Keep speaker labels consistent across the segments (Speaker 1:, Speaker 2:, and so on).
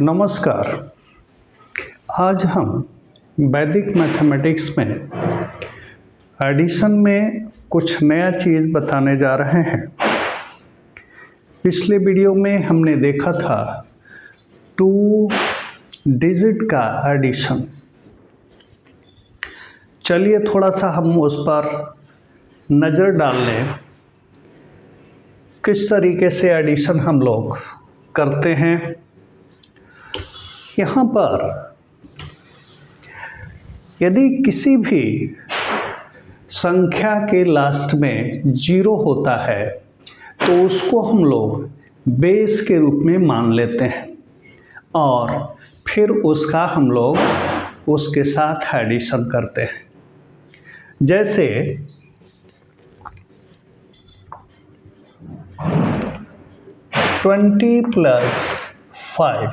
Speaker 1: नमस्कार। आज हम वैदिक मैथमेटिक्स में एडिशन में कुछ नया चीज़ बताने जा रहे हैं। पिछले वीडियो में हमने देखा था 2 डिजिट का एडिशन। चलिए थोड़ा सा हम उस पर नज़र डाल लें, किस तरीके से एडिशन हम लोग करते हैं। यहाँ पर यदि किसी भी संख्या के लास्ट में 0 होता है तो उसको हम लोग बेस के रूप में मान लेते हैं और फिर उसका हम लोग उसके साथ एडिशन करते हैं। जैसे 20 + 5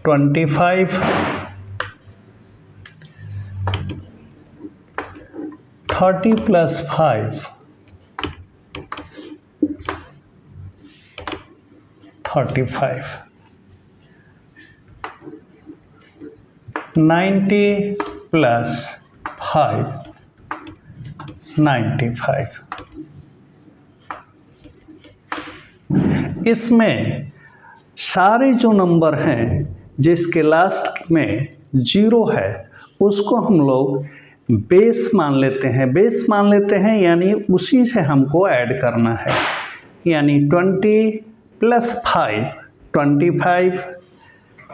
Speaker 1: 25, 30 + 5 35, 90 + 5 95। इसमें सारे जो नंबर हैं जिसके लास्ट में 0 है उसको हम लोग बेस मान लेते हैं। बेस मान लेते हैं यानी उसी से हमको ऐड करना है। यानी 20 + 5 25,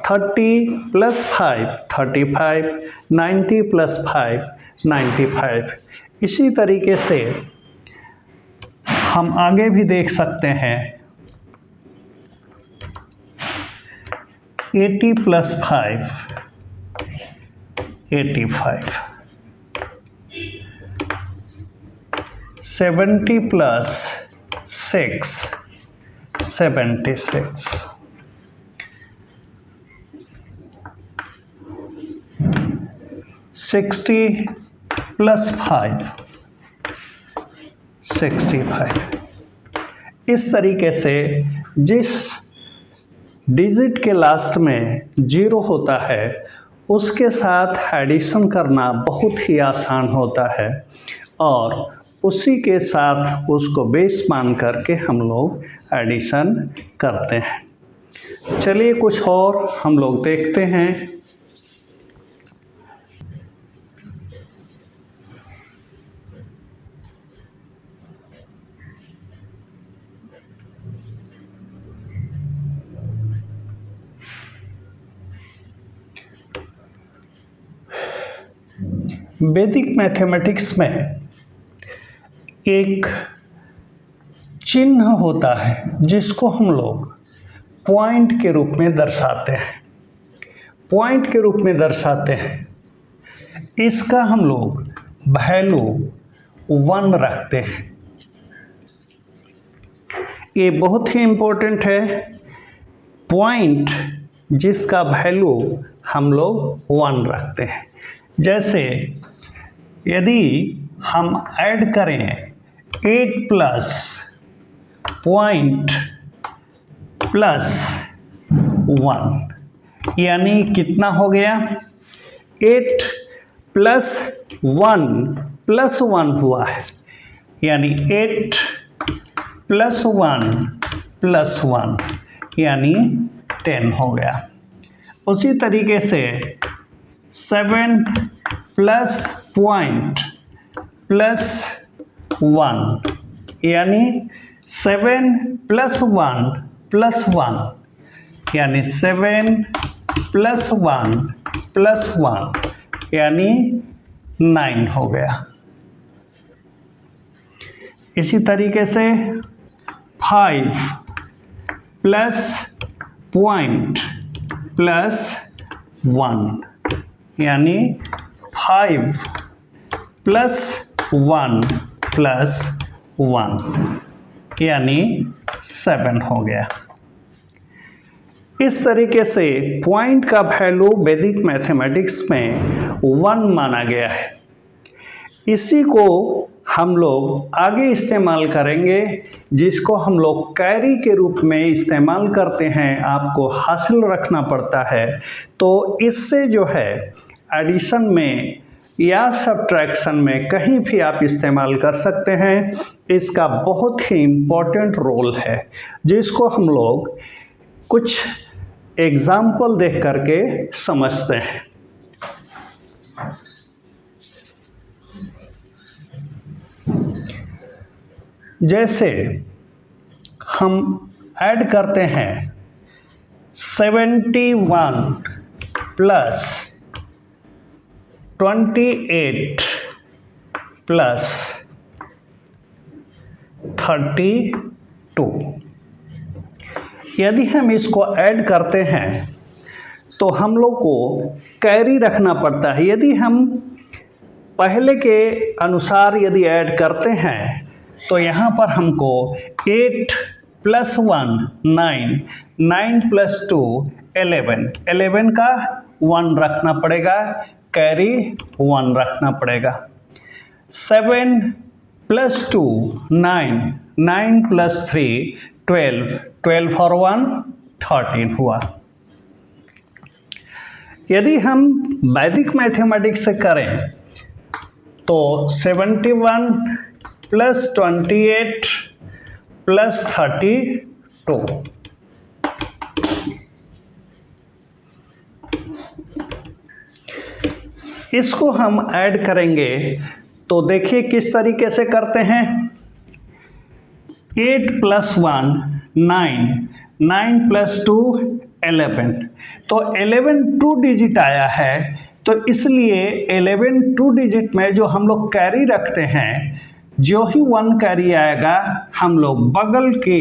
Speaker 1: 30 + 5 35, 90 + 5 95। इसी तरीके से हम आगे भी देख सकते हैं 80 + 5 85, 70 + 6 76, 60 + 5 65। इस तरीके से जिस डिजिट के लास्ट में 0 होता है उसके साथ एडिशन करना बहुत ही आसान होता है और उसी के साथ उसको बेस मान करके हम लोग एडिशन करते हैं। चलिए कुछ और हम लोग देखते हैं। वैदिक मैथमेटिक्स में एक चिन्ह होता है जिसको हम लोग पॉइंट के रूप में दर्शाते हैं। पॉइंट के रूप में दर्शाते हैं। इसका हम लोग वैल्यू 1 रखते हैं। ये बहुत ही इम्पोर्टेंट है। पॉइंट जिसका वैल्यू हम लोग 1 रखते हैं। जैसे यदि हम ऐड करें 8 + पॉइंट +1 यानी कितना हो गया? 8 + 1 + 1 हुआ है यानी 8 + 1 + 1 यानी 10 हो गया। उसी तरीके से 7 + पॉइंट +1 यानी 7 + 1 + 1 यानी 7 + 1 + 1 यानी 9 हो गया। इसी तरीके से 5 + पॉइंट +1 यानी 5 + 1 + 1 यानी 7 हो गया। इस तरीके से पॉइंट का वैल्यू वैदिक मैथमेटिक्स में 1 माना गया है। इसी को हम लोग आगे इस्तेमाल करेंगे, जिसको हम लोग कैरी के रूप में इस्तेमाल करते हैं, आपको हासिल रखना पड़ता है। तो इससे जो है एडिशन में या सब्ट्रैक्शन में कहीं भी आप इस्तेमाल कर सकते हैं। इसका बहुत ही इम्पोर्टेंट रोल है, जिसको हम लोग कुछ एग्जाम्पल देख करके समझते हैं। जैसे हम ऐड करते हैं 71 प्लस 28 प्लस 32। यदि हम इसको ऐड करते हैं तो हम लोग को कैरी रखना पड़ता है। यदि हम पहले के अनुसार यदि ऐड करते हैं तो यहाँ पर हमको 8 प्लस 1 9, 9 प्लस 2 11, 11 का 1 रखना पड़ेगा, कैरी 1 रखना पड़ेगा। 7 प्लस 2 9, 9 प्लस 3 12, 12 और 1 13 हुआ। यदि हम वैदिक मैथमेटिक्स से करें तो 71 प्लस 28 प्लस 32। इसको हम ऐड करेंगे तो देखिए किस तरीके से करते हैं। 8 प्लस 1 9, 9 प्लस 2 11। तो 11 टू डिजिट आया है, तो इसलिए 11 टू डिजिट में जो हम लोग कैरी रखते हैं, जो ही 1 कैरी आएगा हम लोग बगल के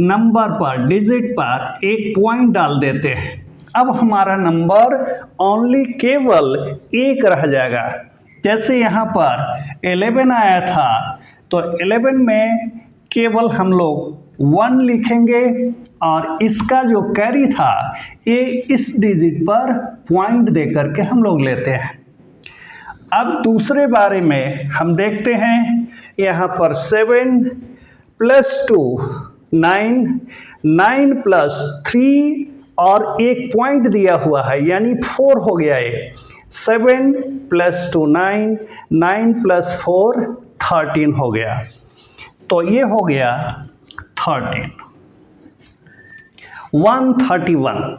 Speaker 1: नंबर पर, डिजिट पर एक पॉइंट डाल देते हैं। अब हमारा नंबर ओनली केवल 1 रह जाएगा। जैसे यहाँ पर 11 आया था तो 11 में केवल हम लोग 1 लिखेंगे और इसका जो कैरी था ये इस डिजिट पर पॉइंट दे करके हम लोग लेते हैं। अब दूसरे बारे में हम देखते हैं। यहाँ पर 7 प्लस 2 9, 9 प्लस 3 और एक पॉइंट दिया हुआ है यानी 4 हो गया ये। 7 प्लस 2 9, 9 प्लस 4 13 हो गया। तो ये हो गया 13, 131।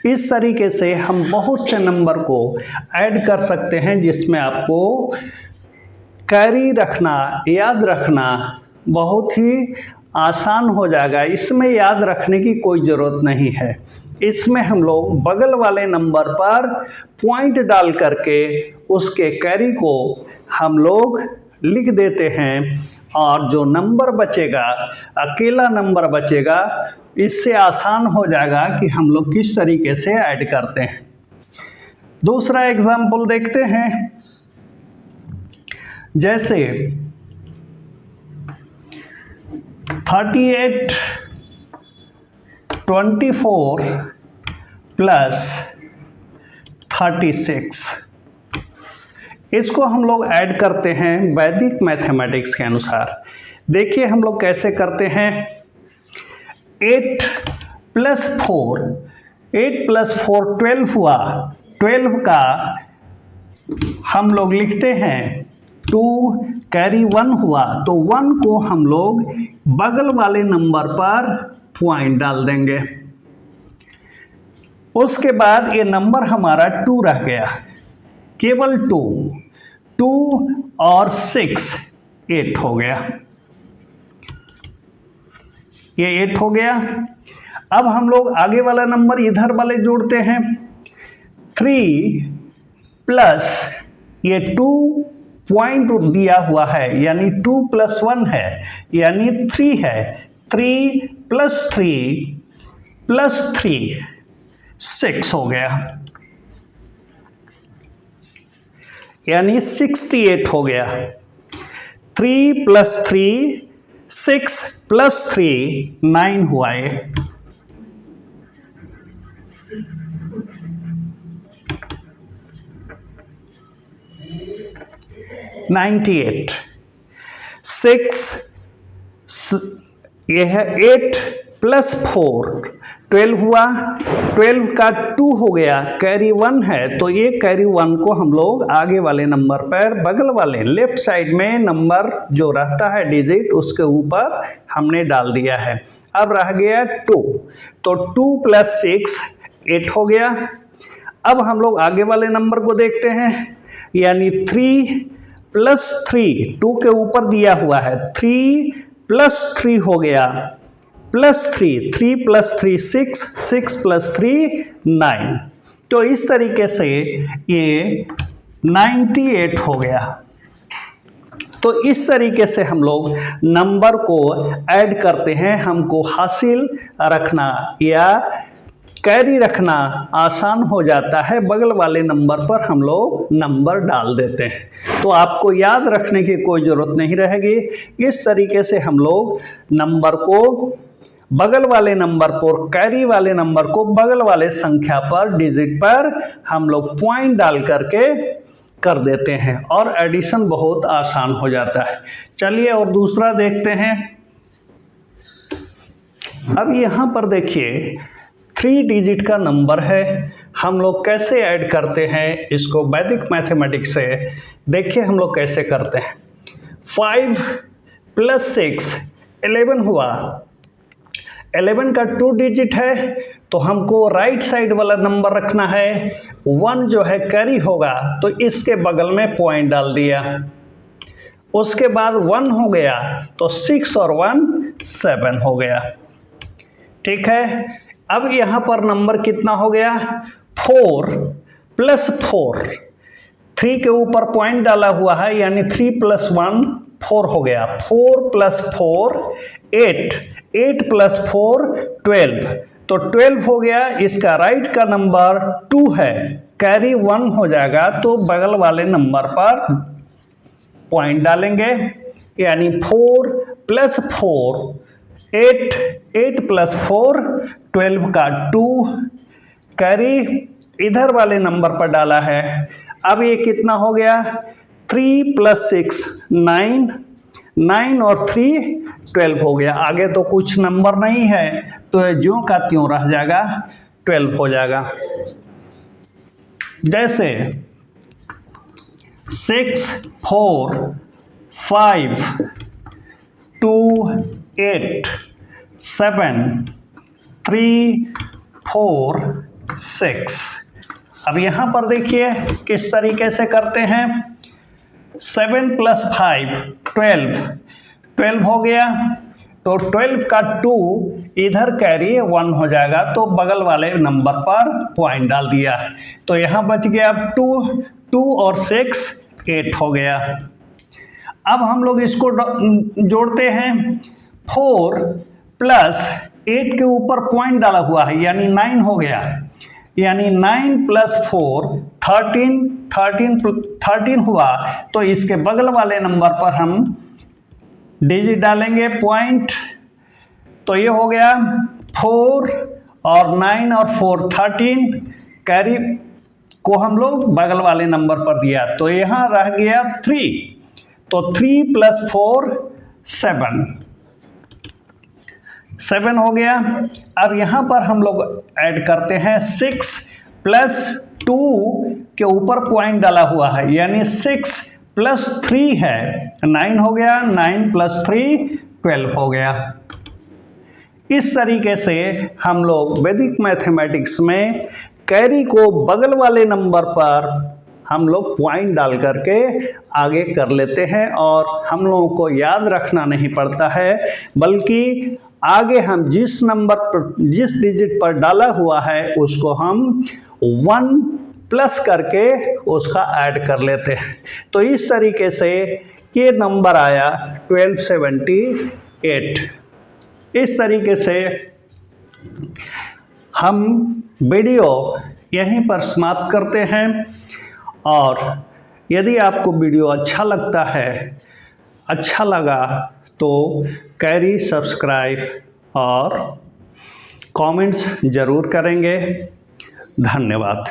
Speaker 1: इस तरीके से हम बहुत से नंबर को ऐड कर सकते हैं, जिसमें आपको कैरी रखना, याद रखना बहुत ही आसान हो जाएगा। इसमें याद रखने की कोई ज़रूरत नहीं है। इसमें हम लोग बगल वाले नंबर पर पॉइंट डाल करके उसके कैरी को हम लोग लिख देते हैं और जो नंबर बचेगा, अकेला नंबर बचेगा, इससे आसान हो जाएगा कि हम लोग किस तरीके से ऐड करते हैं। दूसरा एग्जाम्पल देखते हैं। जैसे 38 24 प्लस 36, इसको हम लोग ऐड करते हैं वैदिक मैथमेटिक्स के अनुसार। देखिए हम लोग कैसे करते हैं। 8 प्लस 4, 8 प्लस 4 12 हुआ। 12 का हम लोग लिखते हैं 2, कैरी 1 हुआ, तो 1 को हम लोग बगल वाले नंबर पर पॉइंट डाल देंगे। उसके बाद ये नंबर हमारा 2 रह गया, केवल 2 और 6 8 हो गया। ये 8 हो गया। अब हम लोग आगे वाला नंबर इधर वाले जोड़ते हैं। 3 प्लस ये 2 पॉइंट दिया हुआ है यानी 2 प्लस 1 है यानी 3 है। 3 प्लस 3 प्लस 3 6 हो गया यानी 68 हो गया। 3 प्लस 3 6 प्लस 3 9 हुआ ये। 98, 6 ये है 8 प्लस 4 12 हुआ, 12 का 2 हो गया, कैरी 1 है तो ये कैरी 1 को हम लोग आगे वाले नंबर पर बगल वाले लेफ्ट साइड में नंबर जो रहता है डिजिट उसके ऊपर हमने डाल दिया है। अब रह गया 2, तो 2 प्लस 6 8 हो गया। अब हम लोग आगे वाले नंबर को देखते हैं, यानी 3 प्लस 3 2 के ऊपर दिया हुआ है, 3 प्लस 3 हो गया, प्लस 3 3 प्लस 3 6 6 प्लस 3 9। तो इस तरीके से ये 98 हो गया। तो इस तरीके से हम लोग नंबर को ऐड करते हैं। हमको हासिल रखना या कैरी रखना आसान हो जाता है, बगल वाले नंबर पर हम लोग नंबर डाल देते हैं। तो आपको याद रखने की कोई ज़रूरत नहीं रहेगी। इस तरीके से हम लोग नंबर को बगल वाले नंबर पर, कैरी वाले नंबर को बगल वाले संख्या पर, डिजिट पर हम लोग पॉइंट डाल करके कर देते हैं और एडिशन बहुत आसान हो जाता है। चलिए और दूसरा देखते हैं। अब यहाँ पर देखिए 3 डिजिट का नंबर है, हम लोग कैसे ऐड करते हैं इसको वैदिक मैथमेटिक्स से देखिए हम लोग कैसे करते हैं। 5 प्लस 6 11 हुआ, 11 का 2 डिजिट है तो हमको राइट साइड वाला नंबर रखना है। 1 जो है कैरी होगा तो इसके बगल में पॉइंट डाल दिया। उसके बाद 1 हो गया तो 6 और 1 7 हो गया। ठीक है, अब यहाँ पर नंबर कितना हो गया, 4 प्लस 4, 3 के ऊपर पॉइंट डाला हुआ है यानी 3 प्लस 1 4 हो गया, 4 प्लस 4 8, 8 प्लस 4 12, तो 12 हो गया। इसका राइट का नंबर 2 है, कैरी 1 हो जाएगा तो बगल वाले नंबर पर पॉइंट डालेंगे यानी 4 प्लस 4 8, 8 प्लस 4 12 का 2, कैरी इधर वाले नंबर पर डाला है। अब ये कितना हो गया, 3 प्लस 6 9, 9 और 3 12 हो गया। आगे तो कुछ नंबर नहीं है तो ज्यों का त्यों रह जाएगा, 12 हो जाएगा। जैसे 6 4 5 2 8 7 3 4 6। अब यहाँ पर देखिए किस तरीके से करते हैं। 7 प्लस 5 12 हो गया तो 12 का 2 इधर कैरी 1 हो जाएगा तो बगल वाले नंबर पर पॉइंट डाल दिया। तो यहाँ बच गया 2 और 6 8 हो गया। अब हम लोग इसको जोड़ते हैं। 4 प्लस 8 के ऊपर पॉइंट डाला हुआ है यानी 9 हो गया, यानी 9 प्लस 4 13 हुआ तो इसके बगल वाले नंबर पर हम डिजिट डालेंगे पॉइंट। तो ये हो गया 4 और 9 और 4 13, कैरी को हम लोग बगल वाले नंबर पर दिया तो यहाँ रह गया 3, तो 3 प्लस 4 7 हो गया। अब यहाँ पर हम लोग ऐड करते हैं 6 प्लस 2 के ऊपर पॉइंट डाला हुआ है यानी 6 प्लस 3 है, 9 हो गया, 9 प्लस 3 12 हो गया। इस तरीके से हम लोग वैदिक मैथमेटिक्स में कैरी को बगल वाले नंबर पर हम लोग पॉइंट डाल करके आगे कर लेते हैं और हम लोगों को याद रखना नहीं पड़ता है, बल्कि आगे हम जिस नंबर पर, जिस डिजिट पर डाला हुआ है उसको हम 1 प्लस करके उसका ऐड कर लेते हैं। तो इस तरीके से ये नंबर आया 1278। इस तरीके से हम वीडियो यहीं पर समाप्त करते हैं और यदि आपको वीडियो अच्छा लगता है, अच्छा लगा तो कैरी सब्सक्राइब और कमेंट्स ज़रूर करेंगे। धन्यवाद।